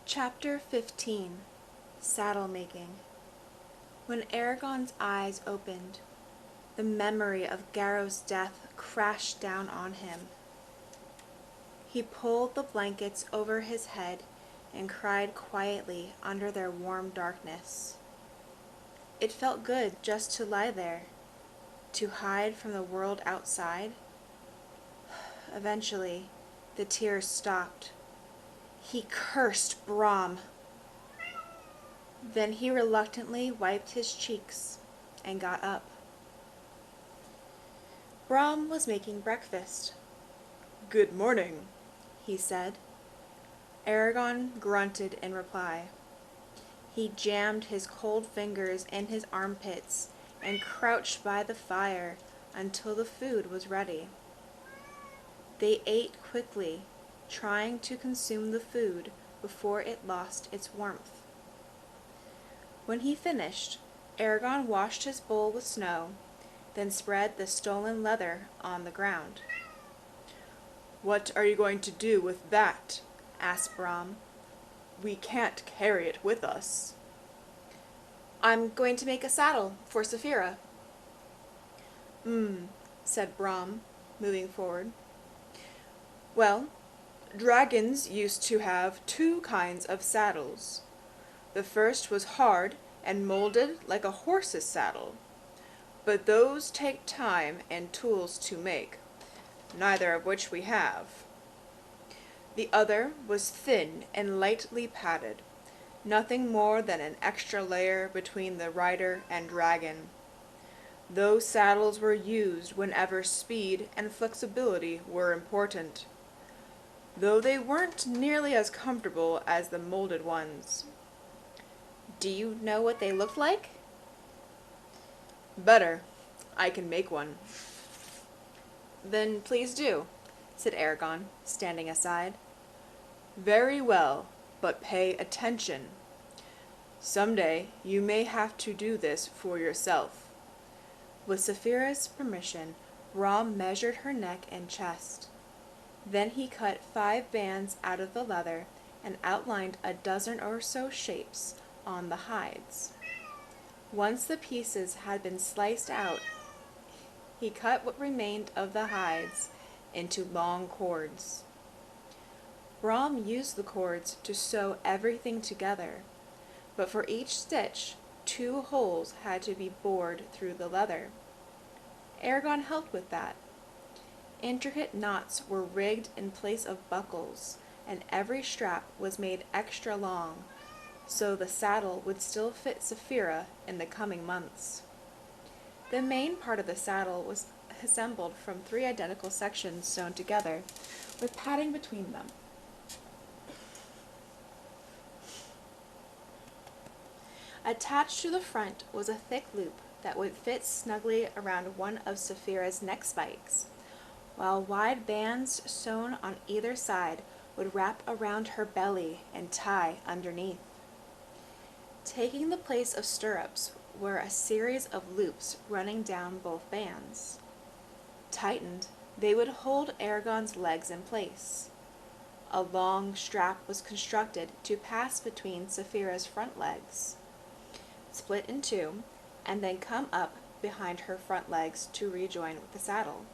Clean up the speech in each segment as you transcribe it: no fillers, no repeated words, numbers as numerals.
Chapter 15 Saddle Making. When Eragon's eyes opened, the memory of Garrow's death crashed down on him. He pulled the blankets over his head and cried quietly under their warm darkness. It felt good just to lie there, to hide from the world outside. Eventually, the tears stopped. He cursed Brom. Then he reluctantly wiped his cheeks and got up. Brom was making breakfast. "Good morning," he said. Eragon grunted in reply. He jammed his cold fingers in his armpits and crouched by the fire until the food was ready. They ate quickly, trying to consume the food before it lost its warmth. When he finished, Eragon washed his bowl with snow, then spread the stolen leather on the ground. "What are you going to do with that?" asked Brom. "We can't carry it with us." "I'm going to make a saddle for Saphira." Said Brom, moving forward. "Well, dragons used to have two kinds of saddles. The first was hard and molded like a horse's saddle, but those take time and tools to make, neither of which we have. The other was thin and lightly padded, nothing more than an extra layer between the rider and dragon. Those saddles were used whenever speed and flexibility were important, though they weren't nearly as comfortable as the molded ones." "Do you know what they looked like?" "Better. I can make one." "Then please do," said Eragon, standing aside. "Very well, but pay attention. Someday you may have to do this for yourself." With Saphira's permission, Brom measured her neck and chest. Then he cut 5 bands out of the leather and outlined a dozen or so shapes on the hides. Once the pieces had been sliced out, he cut what remained of the hides into long cords. Brom used the cords to sew everything together, but for each stitch, 2 holes had to be bored through the leather. Eragon helped with that. Intricate knots were rigged in place of buckles, and every strap was made extra long, so the saddle would still fit Saphira in the coming months. The main part of the saddle was assembled from 3 identical sections sewn together, with padding between them. Attached to the front was a thick loop that would fit snugly around one of Saphira's neck spikes, while wide bands sewn on either side would wrap around her belly and tie underneath. Taking the place of stirrups were a series of loops running down both bands. Tightened, they would hold Eragon's legs in place. A long strap was constructed to pass between Saphira's front legs, split in 2, and then come up behind her front legs to rejoin with the saddle.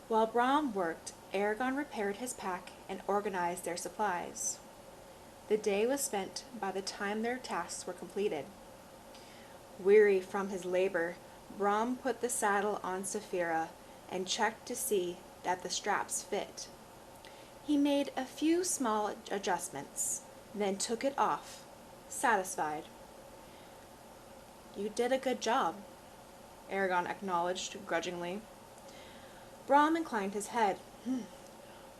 While Brom worked, Eragon repaired his pack and organized their supplies. The day was spent by the time their tasks were completed. Weary from his labor, Brom put the saddle on Saphira and checked to see that the straps fit. He made a few small adjustments, then took it off, satisfied. "You did a good job," Eragon acknowledged grudgingly. Brom inclined his head.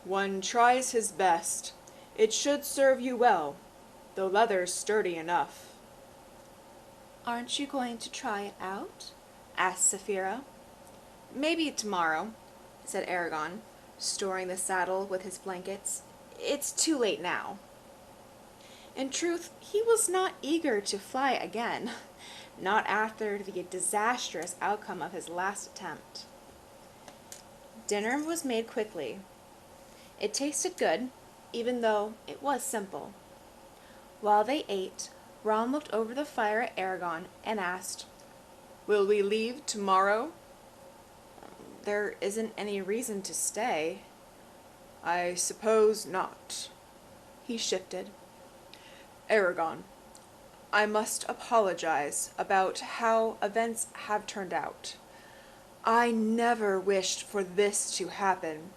"One tries his best. It should serve you well. The leather's sturdy enough." "Aren't you going to try it out?" asked Saphira. "Maybe tomorrow," said Eragon, storing the saddle with his blankets. "It's too late now." In truth, he was not eager to fly again, not after the disastrous outcome of his last attempt. Dinner was made quickly. It tasted good, even though it was simple. While they ate, Brom looked over the fire at Eragon and asked, "Will we leave tomorrow?" "There isn't any reason to stay." "I suppose not." He shifted. "Eragon, I must apologize about how events have turned out. I never wished for this to happen.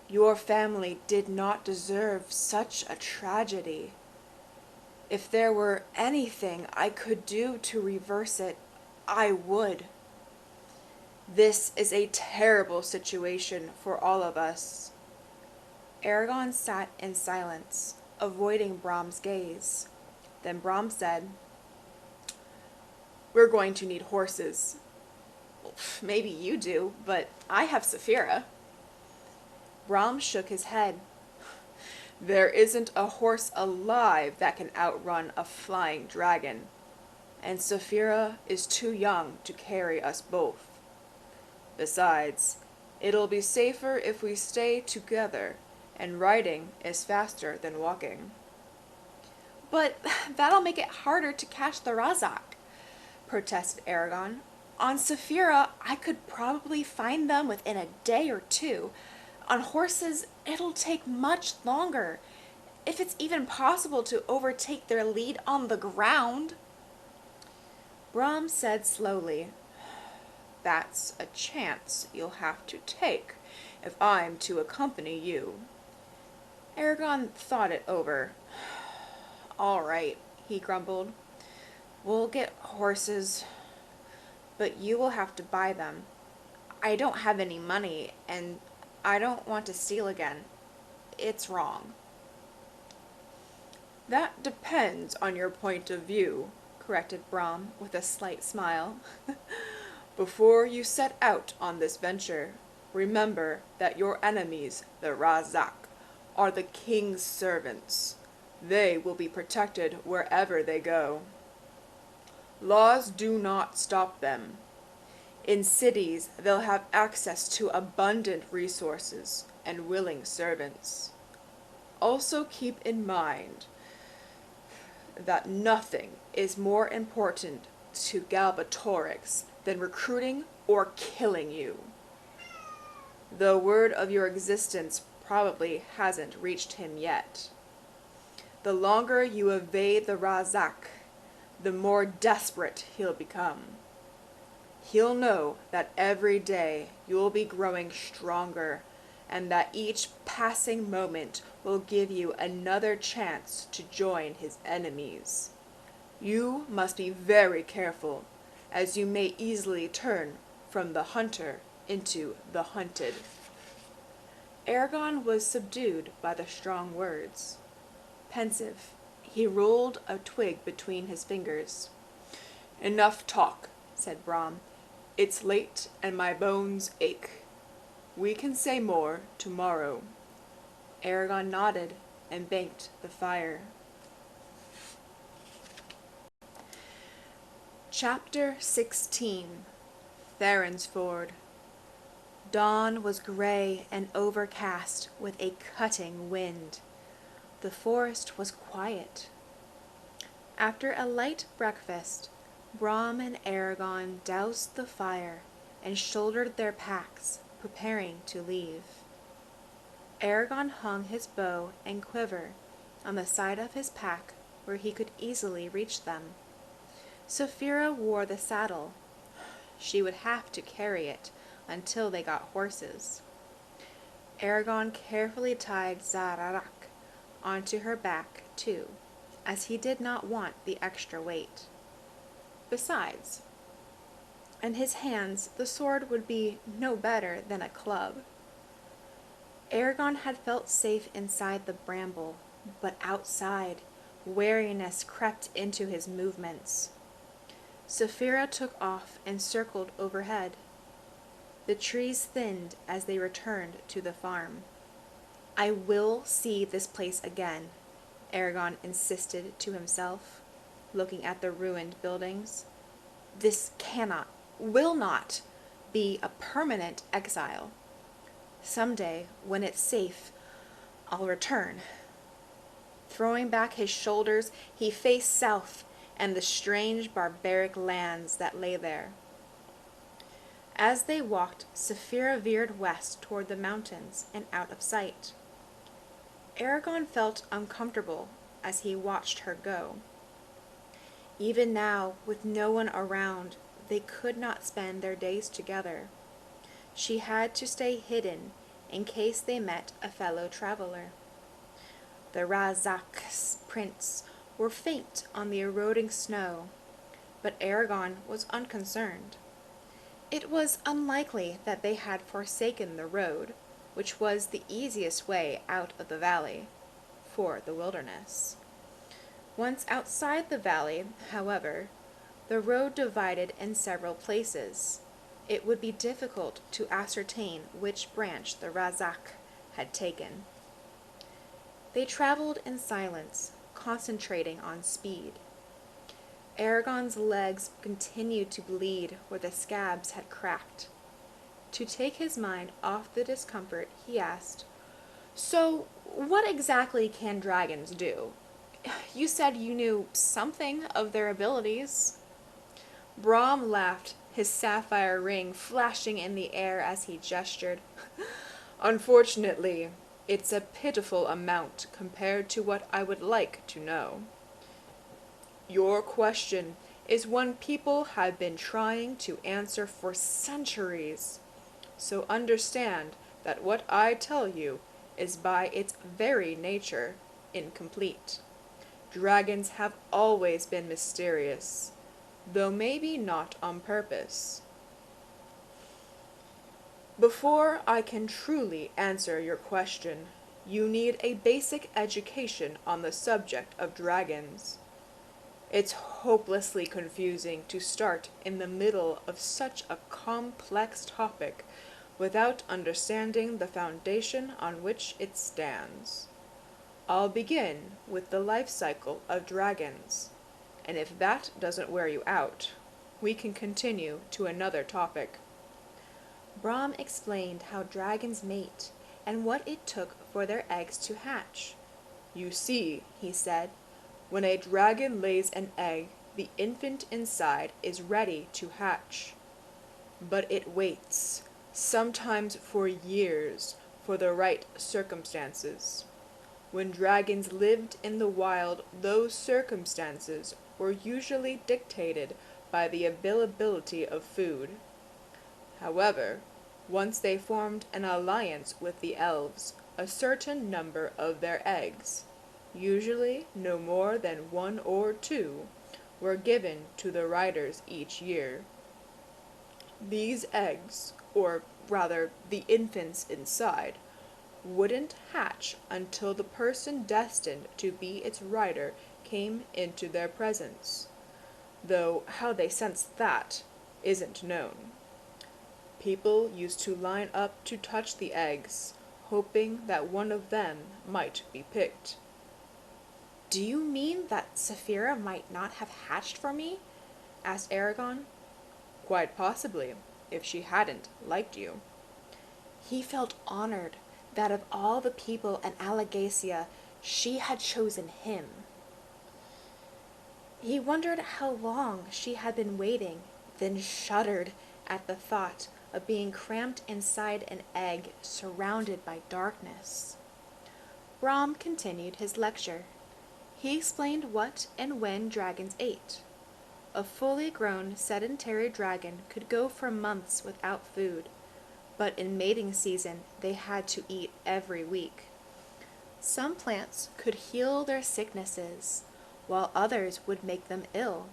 Your family did not deserve such a tragedy. If there were anything I could do to reverse it, I would. This is a terrible situation for all of us." Eragon sat in silence, avoiding Brom's gaze. Then Brom said, "We're going to need horses." "Maybe you do, but I have Saphira." Brom shook his head. "There isn't a horse alive that can outrun a flying dragon, and Saphira is too young to carry us both. Besides, it'll be safer if we stay together, and riding is faster than walking." "But that'll make it harder to catch the Razak," protested Eragon. "On Saphira, I could probably find them within a day or two. On horses, it'll take much longer, if it's even possible to overtake their lead on the ground." Brom said slowly, "That's a chance you'll have to take if I'm to accompany you." Eragon thought it over. "All right," he grumbled. "We'll get horses, but you will have to buy them. I don't have any money, and I don't want to steal again. It's wrong." "That depends on your point of view," corrected Brom with a slight smile. "Before you set out on this venture, remember that your enemies, the Razak, are the king's servants. They will be protected wherever they go. Laws do not stop them. In cities, they'll have access to abundant resources and willing servants. Also keep in mind that nothing is more important to Galbatorix than recruiting or killing you. The word of your existence probably hasn't reached him yet. The longer you evade the Razak, the more desperate he'll become. He'll know that every day you'll be growing stronger, and that each passing moment will give you another chance to join his enemies. You must be very careful, as you may easily turn from the hunter into the hunted." Eragon was subdued by the strong words. Pensive, he rolled a twig between his fingers. "Enough talk," said Brom. "It's late and my bones ache. We can say more tomorrow." Eragon nodded and banked the fire. Chapter 16. Theron's Ford. Dawn was gray and overcast with a cutting wind. The forest was quiet. After a light breakfast, Brom and Eragon doused the fire and shouldered their packs, preparing to leave. Eragon hung his bow and quiver on the side of his pack where he could easily reach them. Saphira wore the saddle. She would have to carry it until they got horses. Eragon carefully tied Zararak onto her back, too, as he did not want the extra weight. Besides, in his hands the sword would be no better than a club. Eragon had felt safe inside the bramble, but outside, wariness crept into his movements. Saphira took off and circled overhead. The trees thinned as they returned to the farm. "I will see this place again," Eragon insisted to himself, looking at the ruined buildings. "This cannot, will not, be a permanent exile. Someday, when it's safe, I'll return." Throwing back his shoulders, he faced south and the strange barbaric lands that lay there. As they walked, Saphira veered west toward the mountains and out of sight. Eragon felt uncomfortable as he watched her go. Even now, with no one around, they could not spend their days together. She had to stay hidden in case they met a fellow traveler. The Razak's prints were faint on the eroding snow, but Eragon was unconcerned. It was unlikely that they had forsaken the road, which was the easiest way out of the valley, for the wilderness. Once outside the valley, however, the road divided in several places. It would be difficult to ascertain which branch the Razak had taken. They traveled in silence, concentrating on speed. Eragon's legs continued to bleed where the scabs had cracked. To take his mind off the discomfort, he asked, "So, what exactly can dragons do? You said you knew something of their abilities." Brom laughed, his sapphire ring flashing in the air as he gestured. "Unfortunately, it's a pitiful amount compared to what I would like to know. Your question is one people have been trying to answer for centuries. So understand that what I tell you is by its very nature incomplete. Dragons have always been mysterious, though maybe not on purpose. Before I can truly answer your question, you need a basic education on the subject of dragons. It's hopelessly confusing to start in the middle of such a complex topic without understanding the foundation on which it stands. I'll begin with the life cycle of dragons, and if that doesn't wear you out, we can continue to another topic." Brom explained how dragons mate and what it took for their eggs to hatch. "You see," he said, "when a dragon lays an egg, the infant inside is ready to hatch. But it waits, sometimes for years, for the right circumstances. When dragons lived in the wild, those circumstances were usually dictated by the availability of food. However, once they formed an alliance with the elves, a certain number of their eggs, usually no more than 1 or 2, were given to the riders each year. These eggs, or rather the infants inside, wouldn't hatch until the person destined to be its rider came into their presence, though how they sensed that isn't known. People used to line up to touch the eggs, hoping that one of them might be picked." "Do you mean that Saphira might not have hatched for me?" asked Eragon. "Quite possibly, if she hadn't liked you." He felt honored that of all the people in Alagacia, she had chosen him. He wondered how long she had been waiting, then shuddered at the thought of being cramped inside an egg surrounded by darkness. Brom continued his lecture. He explained what and when dragons ate. A fully grown sedentary dragon could go for months without food, but in mating season they had to eat every week. Some plants could heal their sicknesses, while others would make them ill.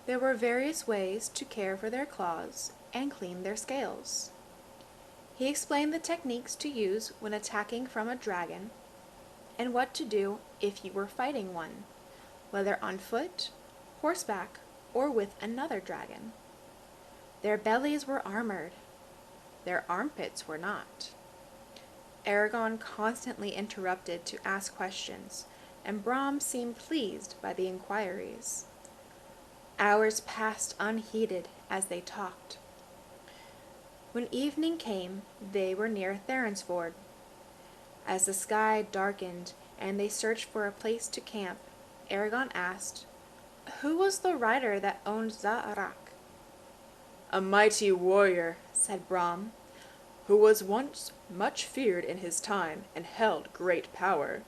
There were various ways to care for their claws and clean their scales. He explained the techniques to use when attacking from a dragon, and what to do if you were fighting one, whether on foot, horseback, or with another dragon. Their bellies were armored. Their armpits were not. Eragon constantly interrupted to ask questions, and Brom seemed pleased by the inquiries. Hours passed unheeded as they talked. When evening came, they were near Theransford. As the sky darkened and they searched for a place to camp, Eragon asked, "Who was the rider that owned Zarak?" "A mighty warrior," said Brom, "who was once much feared in his time and held great power."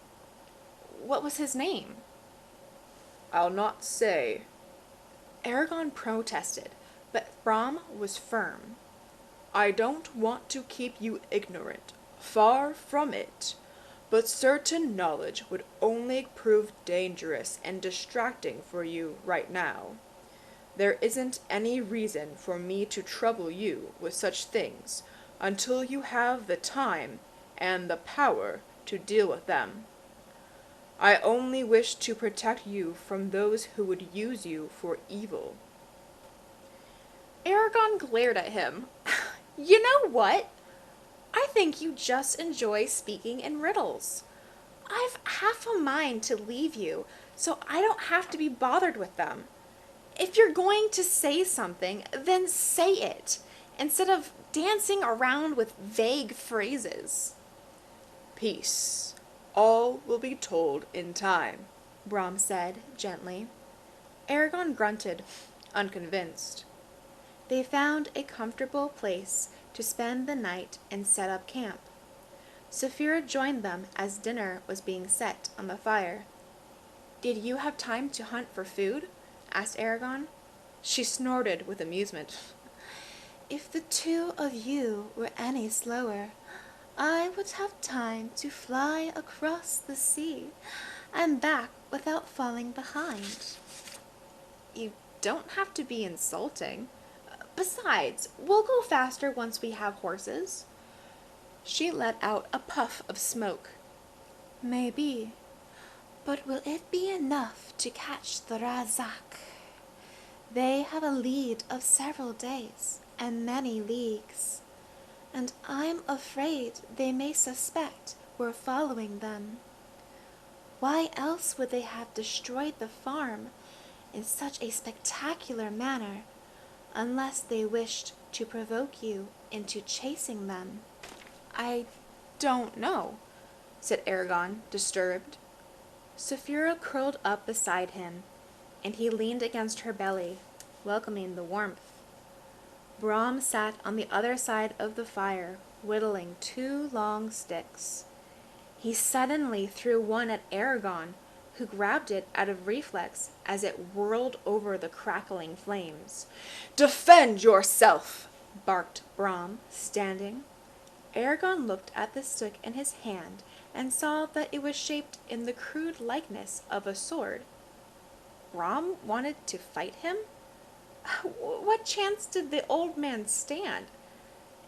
"What was his name?" "I'll not say." Eragon protested, but Brom was firm. "I don't want to keep you ignorant. Far from it. But certain knowledge would only prove dangerous and distracting for you right now. There isn't any reason for me to trouble you with such things until you have the time and the power to deal with them. I only wish to protect you from those who would use you for evil." Eragon glared at him. "You know what? I think you just enjoy speaking in riddles. I've half a mind to leave you, so I don't have to be bothered with them. If you're going to say something, then say it, instead of dancing around with vague phrases." "Peace. All will be told in time," Brom said gently. Eragon grunted, unconvinced. They found a comfortable place to spend the night and set up camp. Saphira joined them as dinner was being set on the fire. "Did you have time to hunt for food?" asked Eragon. She snorted with amusement. "If the two of you were any slower, I would have time to fly across the sea and back without falling behind." "You don't have to be insulting. Besides, we'll go faster once we have horses." She let out a puff of smoke. "Maybe, but will it be enough to catch the Razak? They have a lead of several days and many leagues, and I'm afraid they may suspect we're following them. Why else would they have destroyed the farm in such a spectacular manner, unless they wished to provoke you into chasing them?" "I don't know," said Eragon, disturbed. Saphira curled up beside him, and he leaned against her belly, welcoming the warmth. Brom sat on the other side of the fire, whittling 2 long sticks. He suddenly threw one at Eragon, who grabbed it out of reflex as it whirled over the crackling flames. "Defend yourself!" barked Brom, standing. Eragon looked at the stick in his hand and saw that it was shaped in the crude likeness of a sword. Brom wanted to fight him? What chance did the old man stand?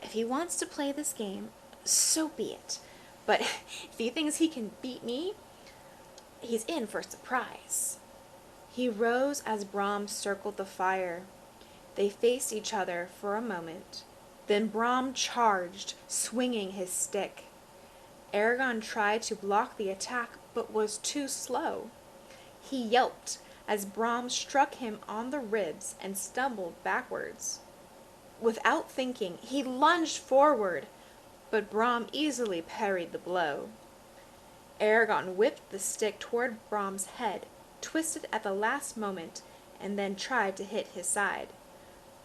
If he wants to play this game, so be it. But if he thinks he can beat me, he's in for a surprise. He rose as Brom circled the fire. They faced each other for a moment. Then Brom charged, swinging his stick. Eragon tried to block the attack, but was too slow. He yelped as Brom struck him on the ribs and stumbled backwards. Without thinking, he lunged forward, but Brom easily parried the blow. Eragon whipped the stick toward Brom's head, twisted at the last moment, and then tried to hit his side.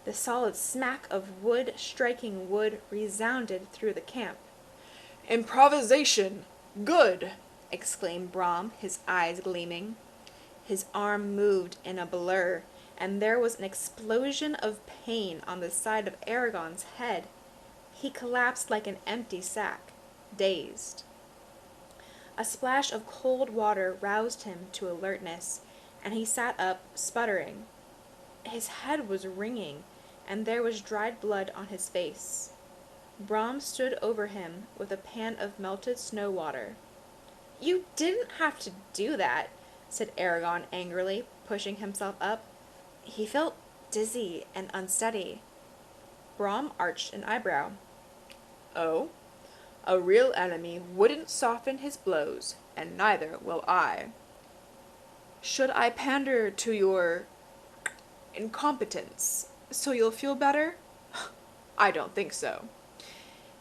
The solid smack of wood striking wood resounded through the camp. "Improvisation! Good!" exclaimed Brom, his eyes gleaming. His arm moved in a blur, and there was an explosion of pain on the side of Eragon's head. He collapsed like an empty sack, dazed. A splash of cold water roused him to alertness, and he sat up, sputtering. His head was ringing, and there was dried blood on his face. Brom stood over him with a pan of melted snow water. "You didn't have to do that," said Eragon angrily, pushing himself up. He felt dizzy and unsteady. Brom arched an eyebrow. "Oh? A real enemy wouldn't soften his blows, and neither will I. Should I pander to your incompetence so you'll feel better? I don't think so.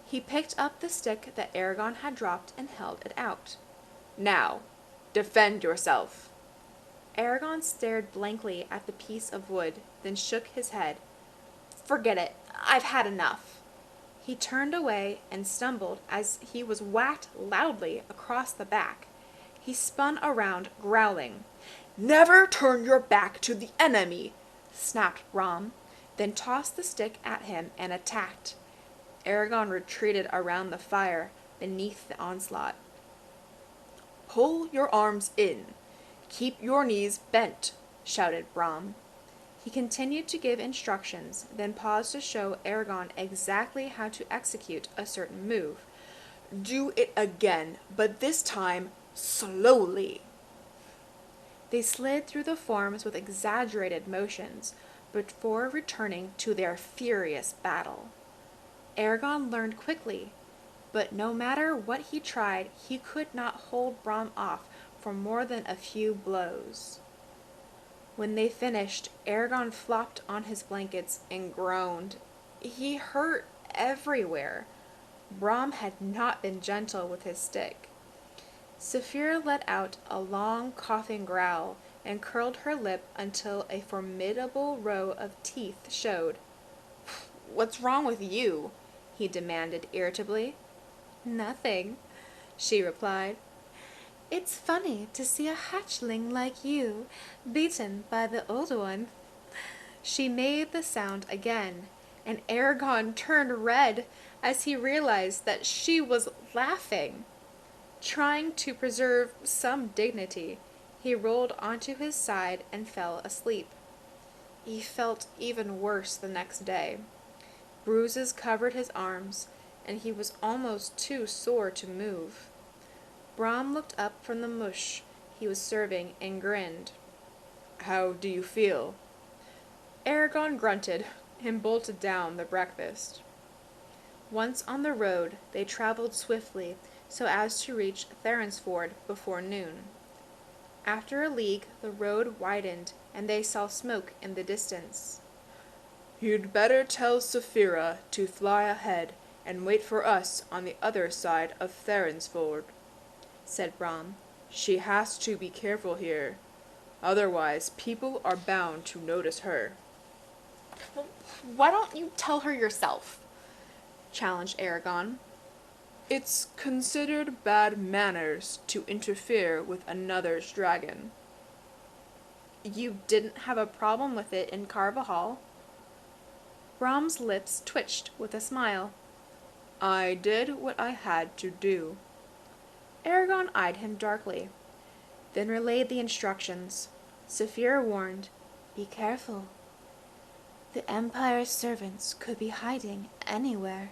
He picked up the stick that Eragon had dropped and held it out. Now, defend yourself. Eragon stared blankly at the piece of wood, then shook his head. Forget it. I've had enough. He turned away and stumbled as he was whacked loudly across the back. He spun around, growling. Never turn your back to the enemy, snapped Brom, then tossed the stick at him and attacked. Eragon retreated around the fire beneath the onslaught. Pull your arms in. Keep your knees bent, shouted Brom. He continued to give instructions, then paused to show Eragon exactly how to execute a certain move. Do it again, but this time slowly. They slid through the forms with exaggerated motions, before returning to their furious battle. Eragon learned quickly, but no matter what he tried, he could not hold Brom off for more than a few blows. When they finished, Eragon flopped on his blankets and groaned. He hurt everywhere. Brom had not been gentle with his stick. Saphira let out a long coughing growl and curled her lip until a formidable row of teeth showed. "What's wrong with you?" he demanded irritably. "Nothing," she replied. "It's funny to see a hatchling like you beaten by the old one." She made the sound again, and Eragon turned red as he realized that she was laughing. Trying to preserve some dignity, he rolled onto his side and fell asleep. He felt even worse the next day. Bruises covered his arms, and he was almost too sore to move. Brom looked up from the mush he was serving and grinned. "How do you feel?" Eragon grunted and bolted down the breakfast. Once on the road, they traveled swiftly so as to reach Therinsford before noon. After a league, the road widened, and they saw smoke in the distance. "You'd better tell Saphira to fly ahead and wait for us on the other side of Therinsford," said Brom. "She has to be careful here. Otherwise, people are bound to notice her." "Why don't you tell her yourself?" challenged Eragon. "It's considered bad manners to interfere with another's dragon." "You didn't have a problem with it in Carvajal." Brom's lips twitched with a smile. "I did what I had to do." Eragon eyed him darkly, then relayed the instructions. Saphira warned, "Be careful. The Empire's servants could be hiding anywhere."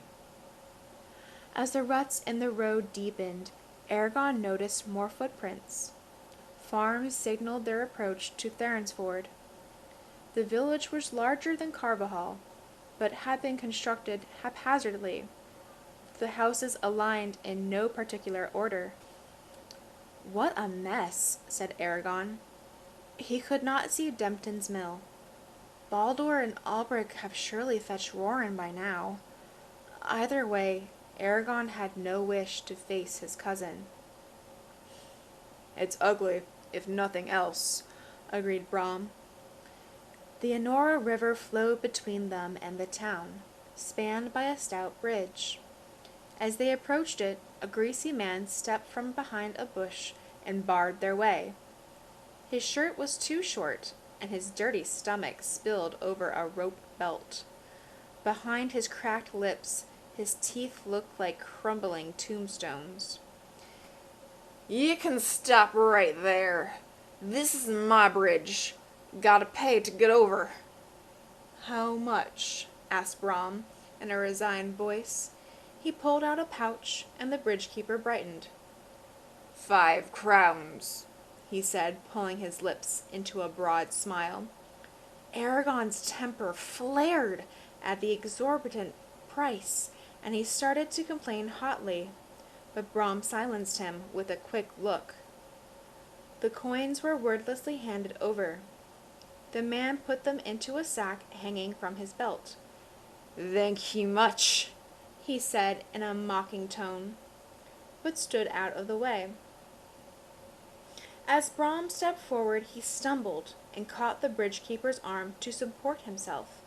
As the ruts in the road deepened, Eragon noticed more footprints. Farms signaled their approach to Therinsford. The village was larger than Carvajal, but had been constructed haphazardly, the houses aligned in no particular order. "What a mess," said Eragon. He could not see Dempton's mill. Baldur and Albric have surely fetched Roran by now. Either way, Eragon had no wish to face his cousin. "It's ugly, if nothing else," agreed Brom. The Enora River flowed between them and the town, spanned by a stout bridge. As they approached it, a greasy man stepped from behind a bush and barred their way. His shirt was too short, and his dirty stomach spilled over a rope belt. Behind his cracked lips, his teeth looked like crumbling tombstones. "You can stop right there. This is my bridge. Gotta pay to get over." "How much?" asked Brom, in a resigned voice. He pulled out a pouch, and the bridge-keeper brightened. 5 crowns, he said, pulling his lips into a broad smile. Eragon's temper flared at the exorbitant price, and he started to complain hotly, but Brom silenced him with a quick look. The coins were wordlessly handed over. The man put them into a sack hanging from his belt. "Thank you much," he said in a mocking tone, but stood out of the way. As Brom stepped forward, he stumbled and caught the bridge-keeper's arm to support himself.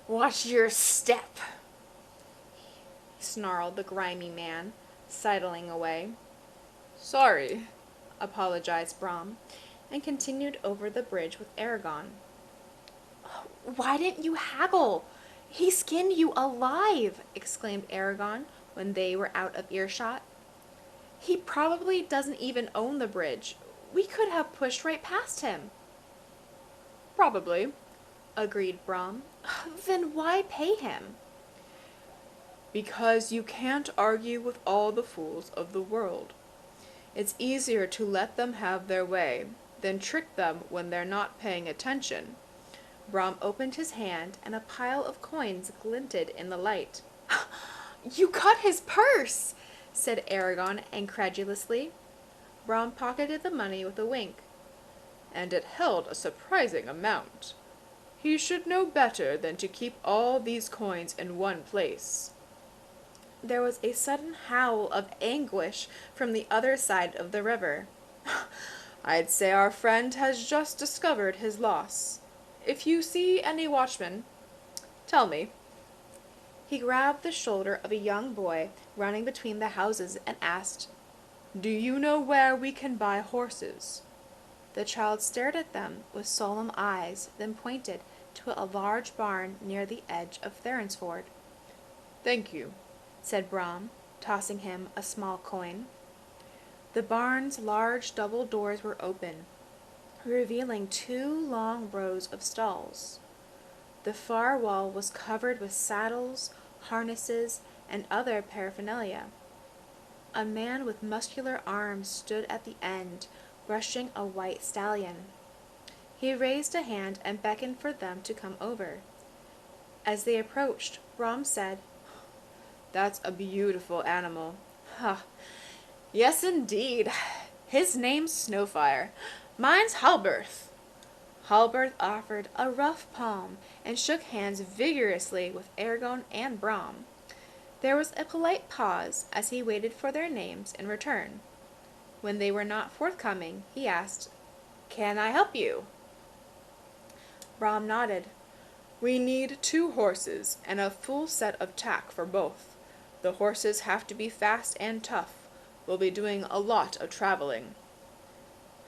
"Watch your step," snarled the grimy man, sidling away. "Sorry," apologized Brom, and continued over the bridge with Eragon. "Why didn't you haggle? He skinned you alive!" exclaimed Eragon when they were out of earshot. "He probably doesn't even own the bridge. We could have pushed right past him." "Probably," agreed Brom. "Then why pay him?" "Because you can't argue with all the fools of the world. It's easier to let them have their way than trick them when they're not paying attention." Brom opened his hand, and a pile of coins glinted in the light. "You cut his purse!" said Eragon incredulously. Brom pocketed the money with a wink. "And it held a surprising amount. He should know better than to keep all these coins in one place." There was a sudden howl of anguish from the other side of the river. "I'd say our friend has just discovered his loss. If you see any watchmen, tell me." He grabbed the shoulder of a young boy running between the houses and asked, "Do you know where we can buy horses?" The child stared at them with solemn eyes, then pointed to a large barn near the edge of Therinsford. "Thank you," said Brom, tossing him a small coin. The barn's large double doors were open, revealing 2 long rows of stalls. The far wall was covered with saddles, harnesses, and other paraphernalia. A man with muscular arms stood at the end, brushing a white stallion. He raised a hand and beckoned for them to come over. As they approached, Brom said, "That's a beautiful animal." "Huh, "Yes, indeed. His name's Snowfire. Mine's Halberth." Halberth offered a rough palm and shook hands vigorously with Eragon and Brom. There was a polite pause as he waited for their names in return. When they were not forthcoming, he asked, "Can I help you?" Brom nodded. "We need 2 horses and a full set of tack for both. The horses have to be fast and tough. We'll be doing a lot of traveling."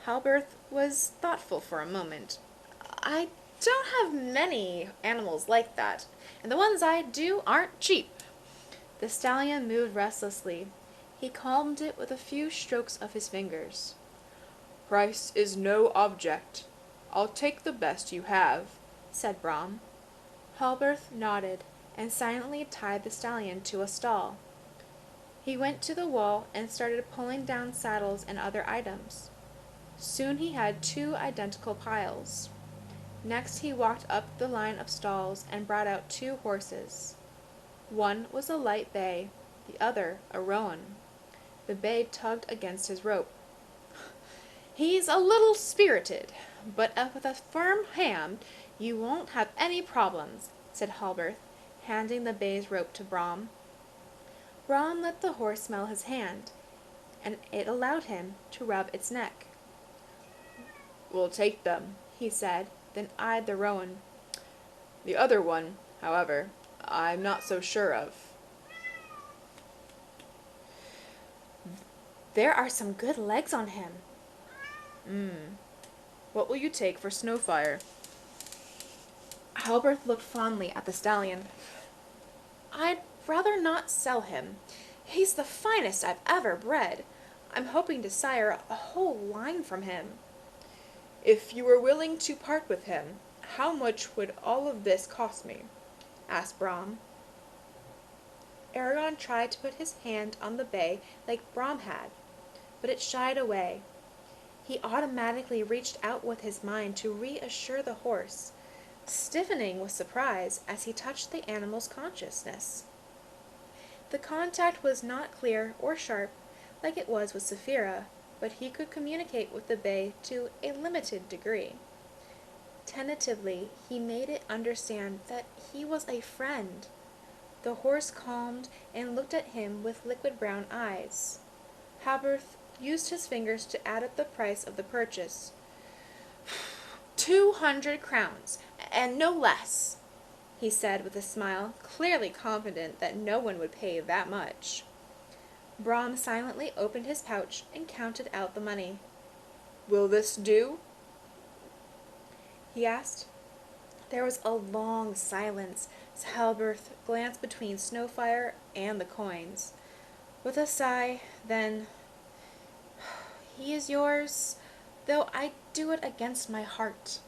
Halberth was thoughtful for a moment. "I don't have many animals like that, and the ones I do aren't cheap." The stallion moved restlessly. He calmed it with a few strokes of his fingers. "Price is no object. I'll take the best you have," said Brom. Halberth nodded and silently tied the stallion to a stall. He went to the wall and started pulling down saddles and other items. Soon he had 2 identical piles. Next he walked up the line of stalls and brought out 2 horses. One was a light bay, the other a roan. The bay tugged against his rope. "He's a little spirited, but with a firm hand you won't have any problems," said Halberth, handing the bay's rope to Brom. Brom let the horse smell his hand, and it allowed him to rub its neck. "We'll take them," he said, then eyed the roan. "The other one, however, I'm not so sure of." "There are some good legs on him." What will you take for Snowfire?" Halberth looked fondly at the stallion. "I'd rather not sell him. He's the finest I've ever bred. I'm hoping to sire a whole line from him." "If you were willing to part with him, how much would all of this cost me?" asked Brom. Eragon tried to put his hand on the bay like Brom had, but it shied away. He automatically reached out with his mind to reassure the horse, stiffening with surprise as he touched the animal's consciousness. The contact was not clear or sharp like it was with Saphira, but he could communicate with the bay to a limited degree. Tentatively, he made it understand that he was a friend. The horse calmed and looked at him with liquid brown eyes. Halberth used his fingers to add up the price of the purchase. 200 crowns, and no less, he said with a smile, clearly confident that no one would pay that much. Brom silently opened his pouch and counted out the money. Will this do? He asked. There was a long silence as Halberth glanced between Snowfire and the coins. With a sigh, then, he is yours, though I do it against my heart.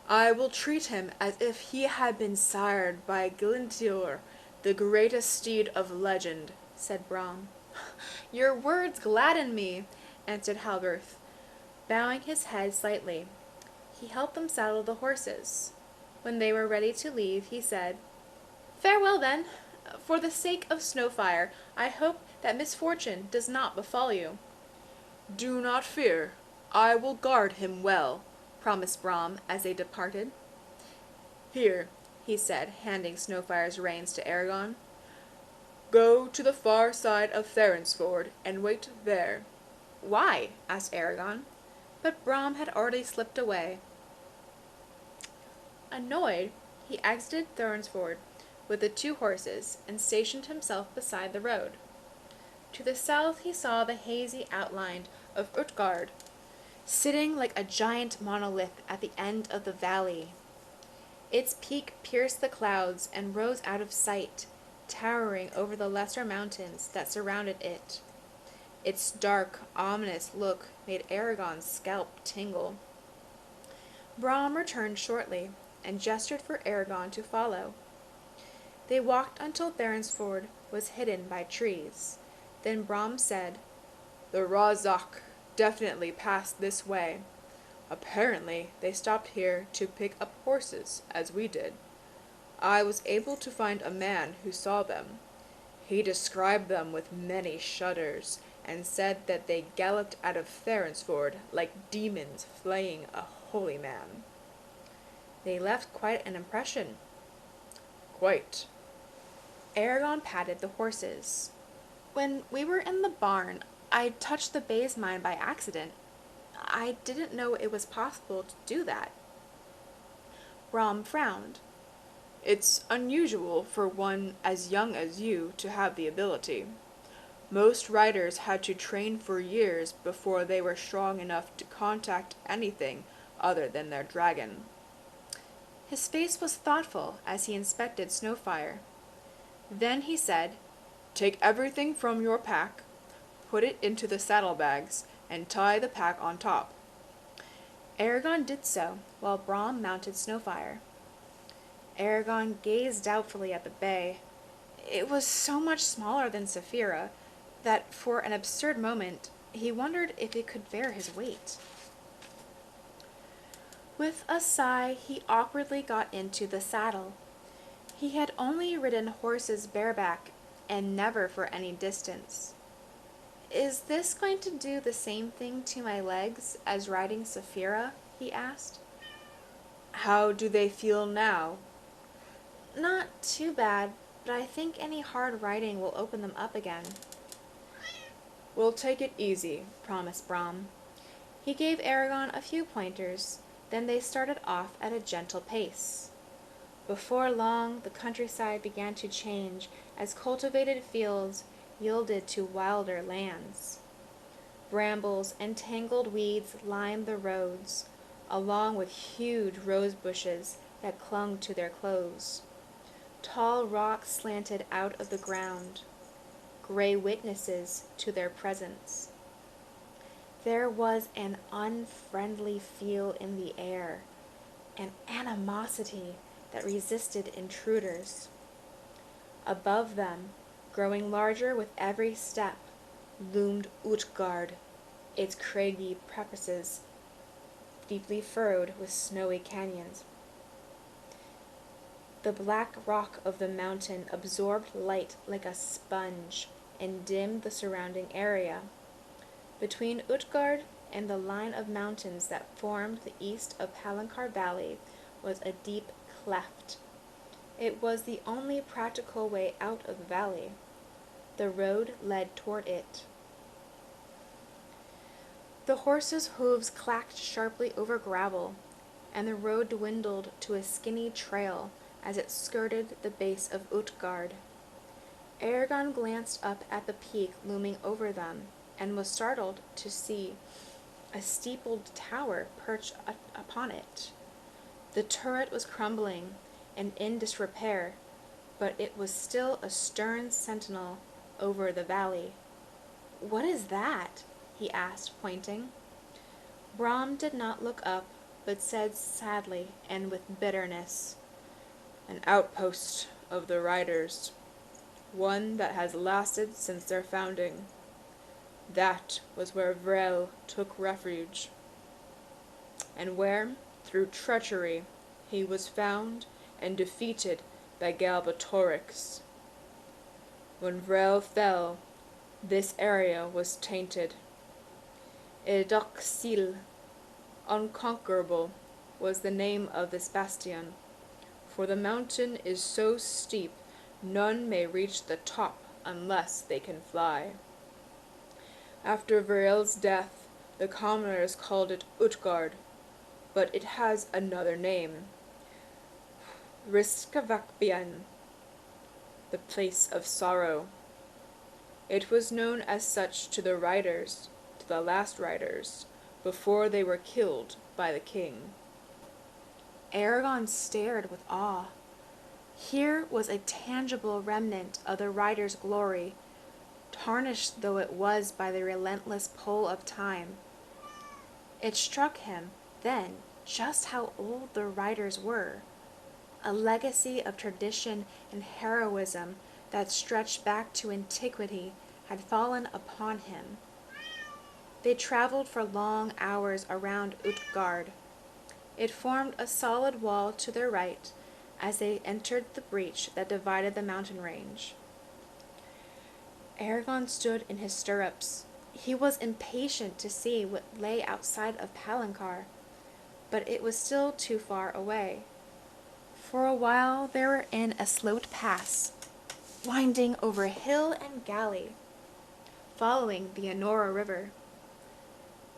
I will treat him as if he had been sired by Gilinthior, the greatest steed of legend, said Brom. Your words gladden me, answered Halberth, bowing his head slightly. He helped them saddle the horses. When they were ready to leave, he said, Farewell, then. For the sake of Snowfire, I hope that misfortune does not befall you. Do not fear. I will guard him well, promised Brom as they departed. Here, he said, handing Snowfire's reins to Eragon. Go to the far side of Therinsford and wait there. Why? Asked Eragon. But Brom had already slipped away. Annoyed, he exited Therinsford with the 2 horses and stationed himself beside the road. To the south he saw the hazy outline of Utgard, sitting like a giant monolith at the end of the valley. Its peak pierced the clouds and rose out of sight, towering over the lesser mountains that surrounded it. Its dark, ominous look made Eragon's scalp tingle. Brom returned shortly and gestured for Eragon to follow. They walked until Therinsford was hidden by trees. Then Brom said, The Razak definitely passed this way. Apparently, they stopped here to pick up horses, as we did. I was able to find a man who saw them. He described them with many shudders, and said that they galloped out of Therinsford like demons flaying a holy man. They left quite an impression. Quite. Eragon patted the horses. When we were in the barn, I touched the baize mine by accident. I didn't know it was possible to do that. Brom frowned. It's unusual for one as young as you to have the ability. Most riders had to train for years before they were strong enough to contact anything other than their dragon. His face was thoughtful as he inspected Snowfire. Then he said, Take everything from your pack, put it into the saddlebags, and tie the pack on top. Eragon did so, while Brom mounted Snowfire. Eragon gazed doubtfully at the bay. It was so much smaller than Saphira that for an absurd moment he wondered if it could bear his weight. With a sigh, he awkwardly got into the saddle. He had only ridden horses bareback, and never for any distance. Is this going to do the same thing to my legs as riding Saphira? He asked. How do they feel now? Not too bad, but I think any hard riding will open them up again. We'll take it easy, promised Brom. He gave Eragon a few pointers, then they started off at a gentle pace. Before long, the countryside began to change as cultivated fields yielded to wilder lands. Brambles and tangled weeds lined the roads, along with huge rose bushes that clung to their clothes. Tall rocks slanted out of the ground, gray witnesses to their presence. There was an unfriendly feel in the air, an animosity that resisted intruders. Above them, growing larger with every step, loomed Utgard, its craggy precipices deeply furrowed with snowy canyons. The black rock of the mountain absorbed light like a sponge and dimmed the surrounding area. Between Utgard and the line of mountains that formed the east of Palancar Valley was a deep cleft. It was the only practical way out of the valley. The road led toward it. The horses' hooves clacked sharply over gravel, and the road dwindled to a skinny trail as it skirted the base of Utgard. Eragon glanced up at the peak looming over them, and was startled to see a steepled tower perched upon it. The turret was crumbling and in disrepair, but it was still a stern sentinel over the valley. "What is that?" he asked, pointing. Brom did not look up, but said sadly and with bitterness, "An outpost of the riders, one that has lasted since their founding. That was where Vrel took refuge, and where, through treachery, he was found and defeated by Galbatorix. When Vrel fell, this area was tainted. Edoxil, unconquerable, was the name of this bastion, for the mountain is so steep none may reach the top unless they can fly. After Vrel's death, the commoners called it Utgard, but it has another name, Riskavakbian, the place of sorrow. It was known as such to the riders, to the last riders, before they were killed by the king." Eragon stared with awe. Here was a tangible remnant of the riders' glory, tarnished though it was by the relentless pull of time. It struck him, then, just how old the riders were. A legacy of tradition and heroism that stretched back to antiquity had fallen upon him. They traveled for long hours around Utgard. It formed a solid wall to their right as they entered the breach that divided the mountain range. Eragon stood in his stirrups. He was impatient to see what lay outside of Palancar, but it was still too far away. For a while they were in a sloped pass, winding over hill and galley, following the Anora River.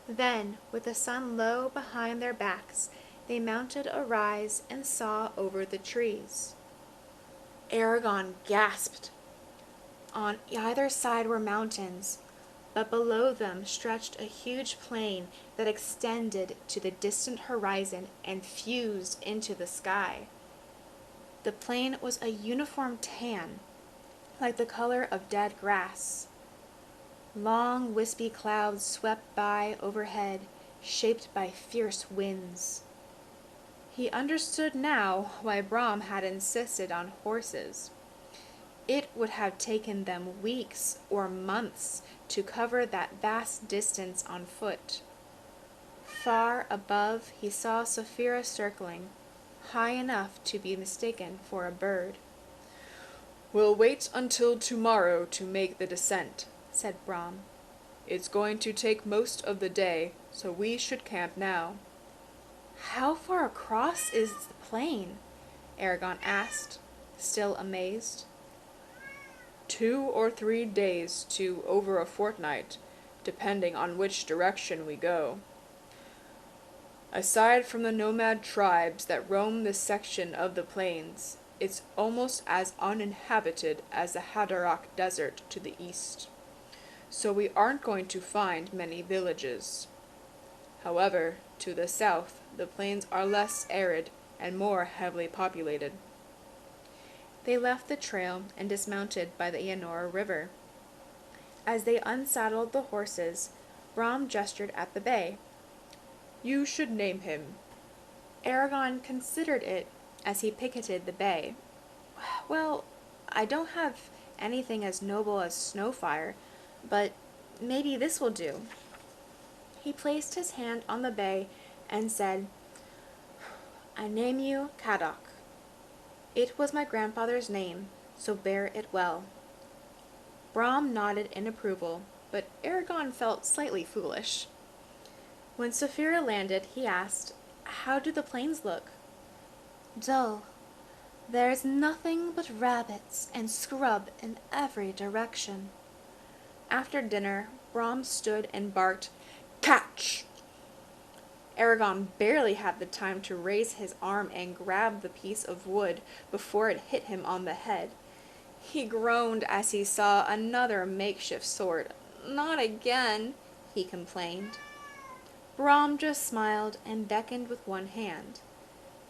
Then, with the sun low behind their backs, they mounted a rise and saw over the trees. Eragon gasped. On either side were mountains, but below them stretched a huge plain that extended to the distant horizon and fused into the sky. The plain was a uniform tan, like the color of dead grass. Long, wispy clouds swept by overhead, shaped by fierce winds. He understood now why Brom had insisted on horses. It would have taken them weeks or months to cover that vast distance on foot. Far above he saw Saphira circling, high enough to be mistaken for a bird. "We'll wait until tomorrow to make the descent," said Brom. "It's going to take most of the day, so we should camp now." "How far across is the plain?" Eragon asked, still amazed. 2 or 3 days to over a fortnight, depending on which direction we go. Aside from the nomad tribes that roam this section of the plains, it's almost as uninhabited as the Haderach Desert to the east. So we aren't going to find many villages. However, to the south, the plains are less arid and more heavily populated." They left the trail and dismounted by the Anora River. As they unsaddled the horses, Brom gestured at the bay. "You should name him." Eragon considered it as he picketed the bay. "Well, I don't have anything as noble as Snowfire, but maybe this will do." He placed his hand on the bay and said, "I name you Kadok. It was my grandfather's name, so bear it well." Brom nodded in approval, but Eragon felt slightly foolish. When Saphira landed, he asked, "How do the plains look?" "Dull. There's nothing but rabbits and scrub in every direction. After dinner, Brom stood and barked, "Catch!" Eragon barely had the time to raise his arm and grab the piece of wood before it hit him on the head. He groaned as he saw another makeshift sword. "Not again," he complained. Brom just smiled and beckoned with one hand.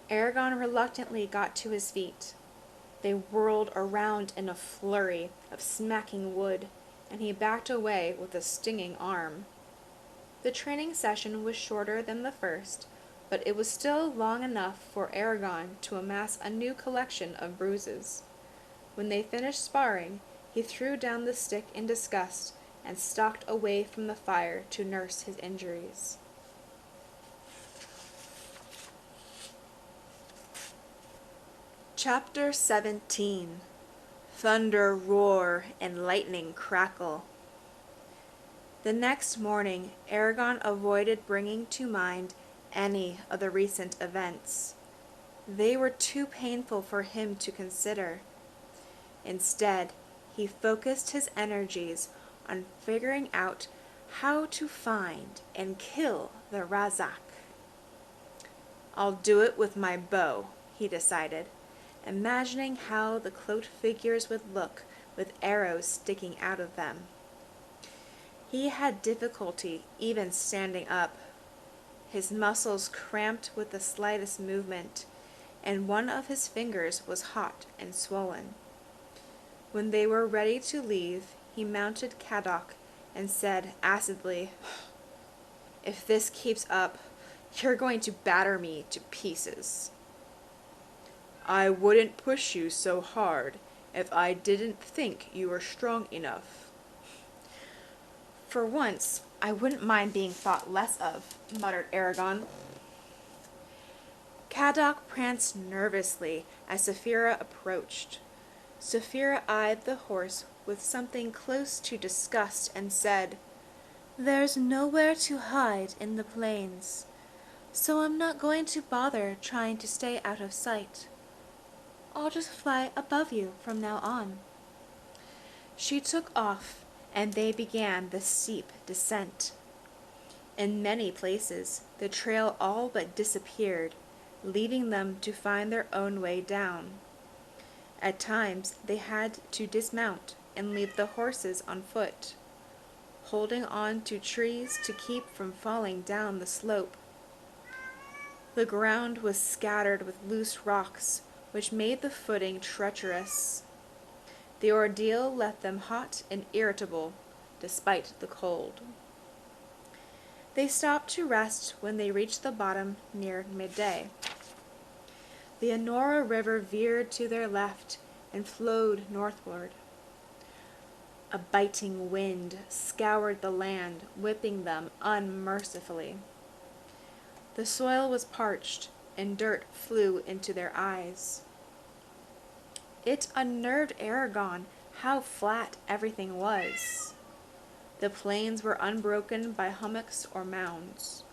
Eragon reluctantly got to his feet. They whirled around in a flurry of smacking wood, and he backed away with a stinging arm. The training session was shorter than the first, but it was still long enough for Eragon to amass a new collection of bruises. When they finished sparring, he threw down the stick in disgust and stalked away from the fire to nurse his injuries. Chapter 17. Thunder roar and lightning crackle. The next morning, Eragon avoided bringing to mind any of the recent events. They were too painful for him to consider. Instead, he focused his energies on figuring out how to find and kill the Razak. "I'll do it with my bow," he decided, imagining how the cloaked figures would look with arrows sticking out of them. He had difficulty even standing up. His muscles cramped with the slightest movement, and one of his fingers was hot and swollen. When they were ready to leave, he mounted Kadok and said acidly, "If this keeps up, you're going to batter me to pieces." "I wouldn't push you so hard if I didn't think you were strong enough." "For once, I wouldn't mind being thought less of," muttered Eragon. Kadok pranced nervously as Saphira approached. Saphira eyed the horse with something close to disgust and said, "There's nowhere to hide in the plains, so I'm not going to bother trying to stay out of sight. I'll just fly above you from now on." She took off, and they began the steep descent. In many places, the trail all but disappeared, leaving them to find their own way down. At times, they had to dismount and leave the horses on foot, holding on to trees to keep from falling down the slope. The ground was scattered with loose rocks, which made the footing treacherous. The ordeal left them hot and irritable, despite the cold. They stopped to rest when they reached the bottom near midday. The Enora River veered to their left and flowed northward. A biting wind scoured the land, whipping them unmercifully. The soil was parched, and dirt flew into their eyes. It unnerved Eragon how flat everything was. The plains were unbroken by hummocks or mounds.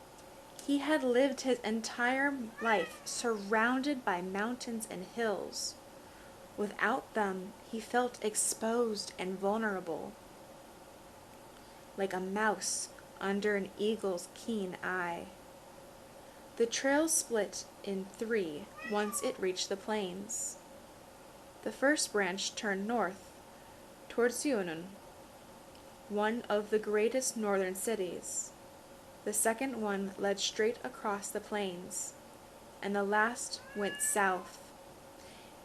He had lived his entire life surrounded by mountains and hills. Without them, he felt exposed and vulnerable, like a mouse under an eagle's keen eye. The trail split in three once it reached the plains. The first branch turned north, towards Yunnan, one of the greatest northern cities. The second one led straight across the plains, and the last went south.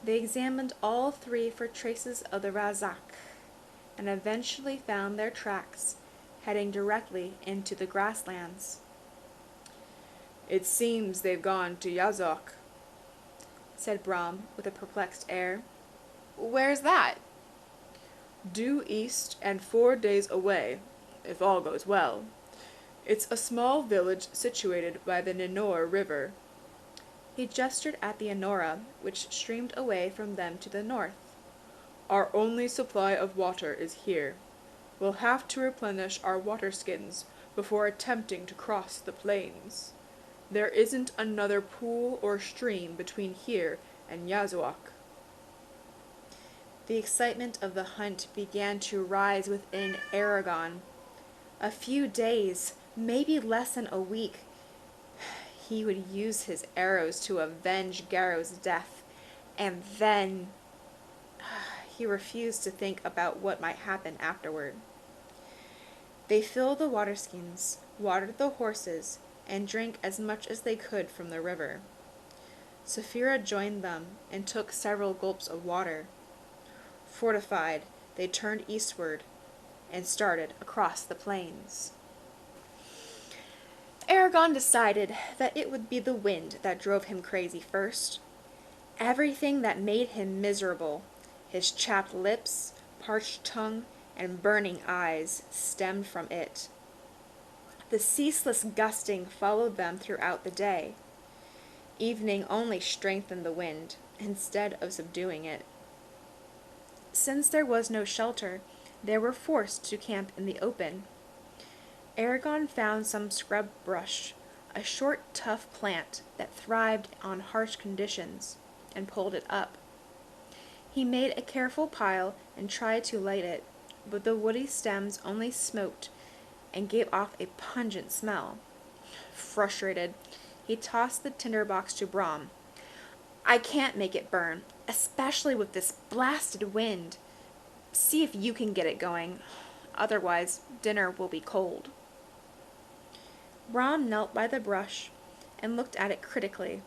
They examined all three for traces of the Razak, and eventually found their tracks heading directly into the grasslands. "It seems they've gone to Yazok," said Brom with a perplexed air. "Where's that?" "Due east and 4 days away, if all goes well. It's a small village situated by the Nenor River." He gestured at the Enora, which streamed away from them to the north. "Our only supply of water is here. We'll have to replenish our water skins before attempting to cross the plains. There isn't another pool or stream between here and Yazuak. The excitement of the hunt began to rise within Eragon. A few days, maybe less than a week, he would use his arrows to avenge Garrow's death, and then he refused to think about what might happen afterward. They filled the water skins, watered the horses, and drank as much as they could from the river. Saphira joined them and took several gulps of water. Fortified, they turned eastward and started across the plains. Eragon decided that it would be the wind that drove him crazy first. Everything that made him miserable, his chapped lips, parched tongue, and burning eyes, stemmed from it. The ceaseless gusting followed them throughout the day. Evening only strengthened the wind, instead of subduing it. Since there was no shelter, they were forced to camp in the open. Eragon found some scrub brush, a short, tough plant that thrived on harsh conditions, and pulled it up. He made a careful pile and tried to light it, but the woody stems only smoked and gave off a pungent smell. Frustrated, he tossed the tinderbox to Brom. "I can't make it burn, especially with this blasted wind. See if you can get it going. Otherwise, dinner will be cold." Brom knelt by the brush and looked at it critically.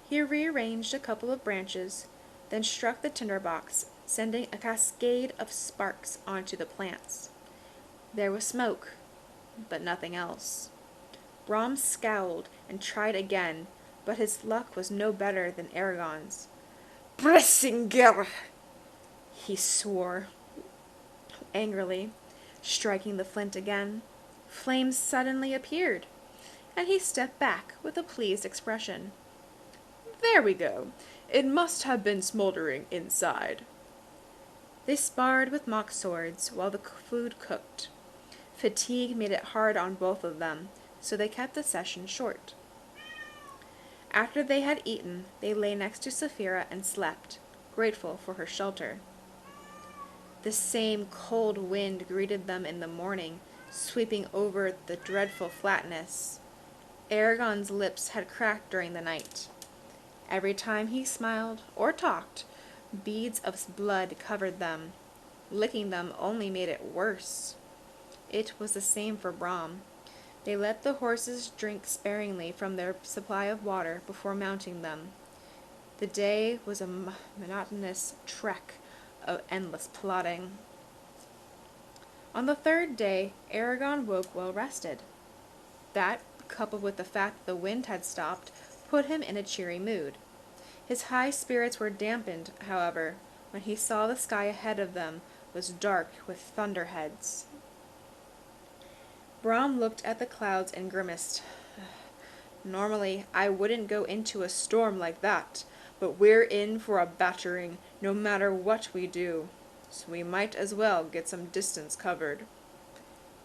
He rearranged a couple of branches, then struck the tinderbox, sending a cascade of sparks onto the plants. There was smoke, but nothing else. Brom scowled and tried again, but his luck was no better than Eragon's. "Bressinger!" he swore angrily, striking the flint again. Flames suddenly appeared, and he stepped back with a pleased expression. "There we go. It must have been smoldering inside." They sparred with mock swords while the food cooked. Fatigue made it hard on both of them, so they kept the session short. After they had eaten, they lay next to Saphira and slept, grateful for her shelter. The same cold wind greeted them in the morning, sweeping over the dreadful flatness. Eragon's lips had cracked during the night. Every time he smiled or talked, beads of blood covered them. Licking them only made it worse. It was the same for Brom. They let the horses drink sparingly from their supply of water before mounting them. The day was a monotonous trek of endless plodding. On the third day, Eragon woke well rested. That, coupled with the fact that the wind had stopped, put him in a cheery mood. His high spirits were dampened, however, when he saw the sky ahead of them was dark with thunderheads. Brom looked at the clouds and grimaced. "Normally, I wouldn't go into a storm like that, but we're in for a battering, no matter what we do, so we might as well get some distance covered."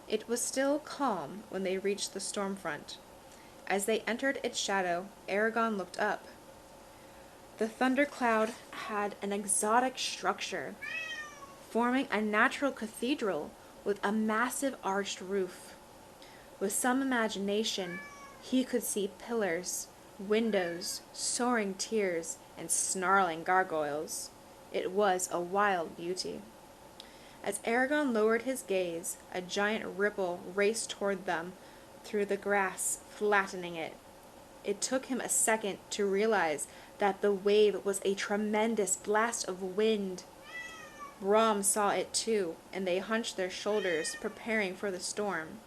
It was still calm when they reached the storm front. As they entered its shadow, Eragon looked up. The thundercloud had an exotic structure, forming a natural cathedral with a massive arched roof. With some imagination, he could see pillars, windows, soaring tiers, and snarling gargoyles. It was a wild beauty. As Eragon lowered his gaze, a giant ripple raced toward them through the grass, flattening it. It took him a second to realize that the wave was a tremendous blast of wind. Brom saw it too, and they hunched their shoulders, preparing for the storm.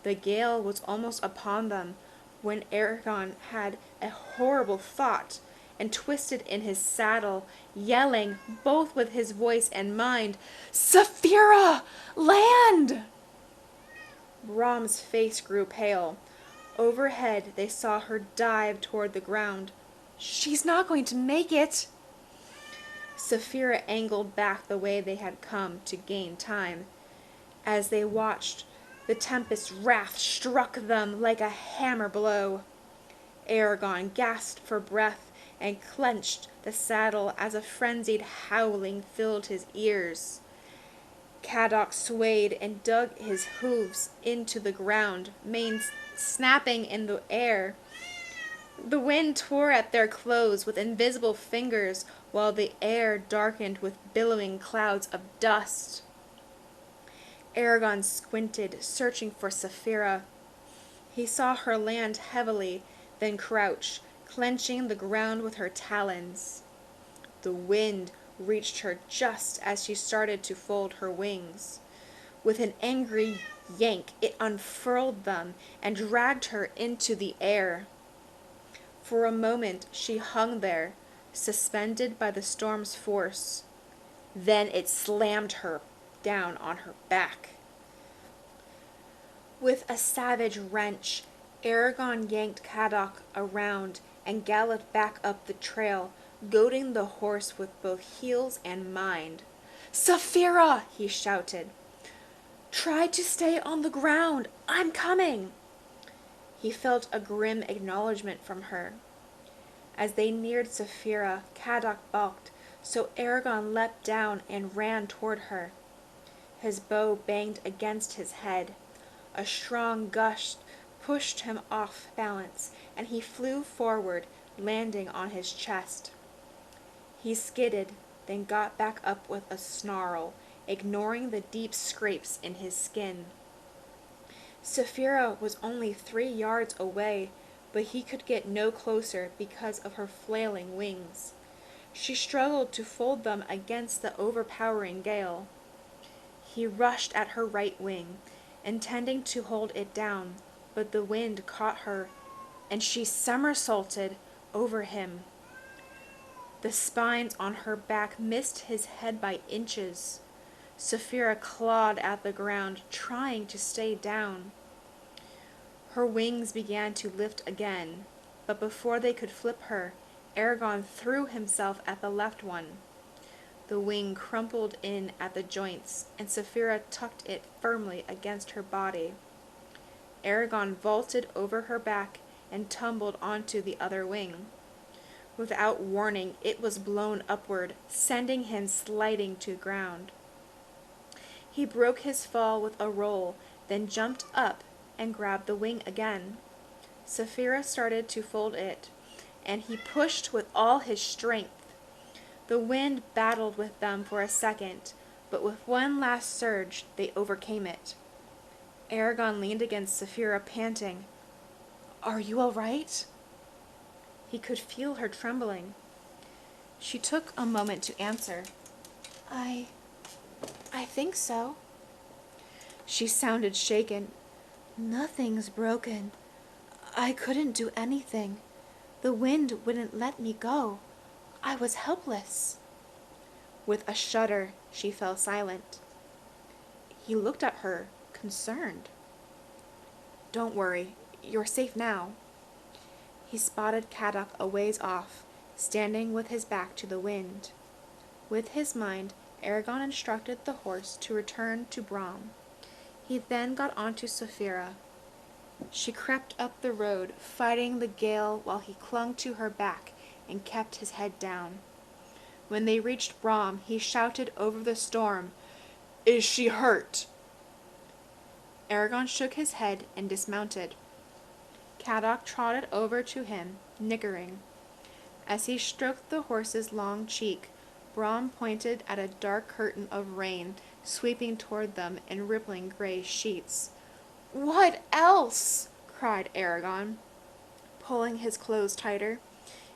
The gale was almost upon them when Eragon had a horrible thought and twisted in his saddle, yelling, both with his voice and mind, "Saphira! Land!" Brom's face grew pale. Overhead, they saw her dive toward the ground. "She's not going to make it!" Saphira angled back the way they had come to gain time. As they watched, the tempest's wrath struck them like a hammer blow. Eragon gasped for breath and clenched the saddle as a frenzied howling filled his ears. Caddock swayed and dug his hooves into the ground, manes snapping in the air. The wind tore at their clothes with invisible fingers, while the air darkened with billowing clouds of dust. Eragon squinted, searching for Saphira. He saw her land heavily, then crouch, clenching the ground with her talons. The wind reached her just as she started to fold her wings. With an angry yank, it unfurled them and dragged her into the air. For a moment she hung there, suspended by the storm's force. Then it slammed her down on her back. With a savage wrench, Eragon yanked Caddock around and galloped back up the trail, goading the horse with both heels and mind. "Saphira!" he shouted. "Try to stay on the ground. I'm coming!" He felt a grim acknowledgment from her. As they neared Saphira, Caddock balked, so Eragon leapt down and ran toward her. His bow banged against his head. A strong gust pushed him off balance, and he flew forward, landing on his chest. He skidded, then got back up with a snarl, ignoring the deep scrapes in his skin. Saphira was only 3 yards away, but he could get no closer because of her flailing wings. She struggled to fold them against the overpowering gale. He rushed at her right wing, intending to hold it down, but the wind caught her, and she somersaulted over him. The spines on her back missed his head by inches. Saphira clawed at the ground, trying to stay down. Her wings began to lift again, but before they could flip her, Eragon threw himself at the left one. The wing crumpled in at the joints, and Saphira tucked it firmly against her body. Eragon vaulted over her back and tumbled onto the other wing. Without warning, it was blown upward, sending him sliding to the ground. He broke his fall with a roll, then jumped up and grabbed the wing again. Saphira started to fold it, and he pushed with all his strength. The wind battled with them for a second, but with one last surge, they overcame it. Eragon leaned against Saphira, panting. "Are you all right?" He could feel her trembling. She took a moment to answer. I think so." She sounded shaken. "Nothing's broken. I couldn't do anything. The wind wouldn't let me go. I was helpless." With a shudder, she fell silent. He looked at her, concerned. "Don't worry. You're safe now." He spotted Caddock a ways off, standing with his back to the wind. With his mind, Eragon instructed the horse to return to Brom. He then got onto Saphira. She crept up the road, fighting the gale while he clung to her back and kept his head down. When they reached Brom, he shouted over the storm, "Is she hurt?" Eragon shook his head and dismounted. Caddock trotted over to him, nickering. As he stroked the horse's long cheek, Brom pointed at a dark curtain of rain sweeping toward them in rippling gray sheets. "What else?" cried Eragon, pulling his clothes tighter.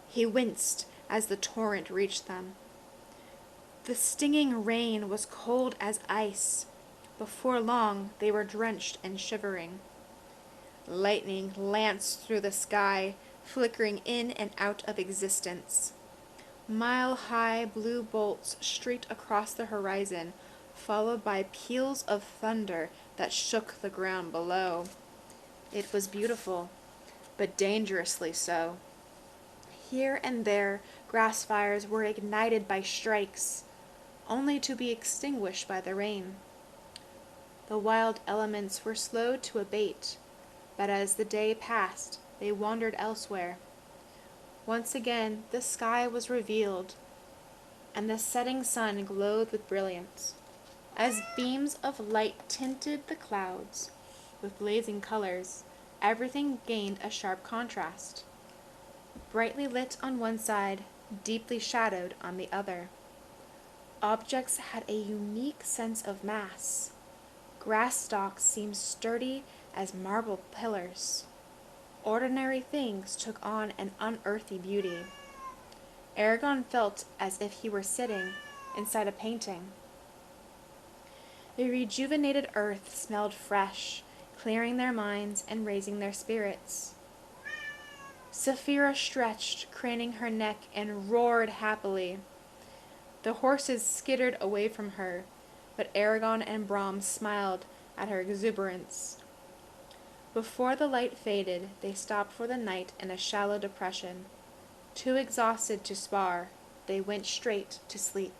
He winced as the torrent reached them. The stinging rain was cold as ice. Before long, they were drenched and shivering. Lightning lanced through the sky, flickering in and out of existence. Mile-high blue bolts streaked across the horizon, followed by peals of thunder that shook the ground below. It was beautiful, but dangerously so. Here and there, grass fires were ignited by strikes, only to be extinguished by the rain. The wild elements were slow to abate, but as the day passed, they wandered elsewhere. Once again the sky was revealed, and the setting sun glowed with brilliance. As beams of light tinted the clouds with blazing colors, everything gained a sharp contrast. Brightly lit on one side, deeply shadowed on the other. Objects had a unique sense of mass. Grass stalks seemed sturdy as marble pillars. Ordinary things took on an unearthly beauty. Eragon felt as if he were sitting inside a painting. The rejuvenated earth smelled fresh, clearing their minds and raising their spirits. Saphira stretched, craning her neck, and roared happily. The horses skittered away from her, but Eragon and Brom smiled at her exuberance. Before the light faded, they stopped for the night in a shallow depression. Too exhausted to spar, they went straight to sleep.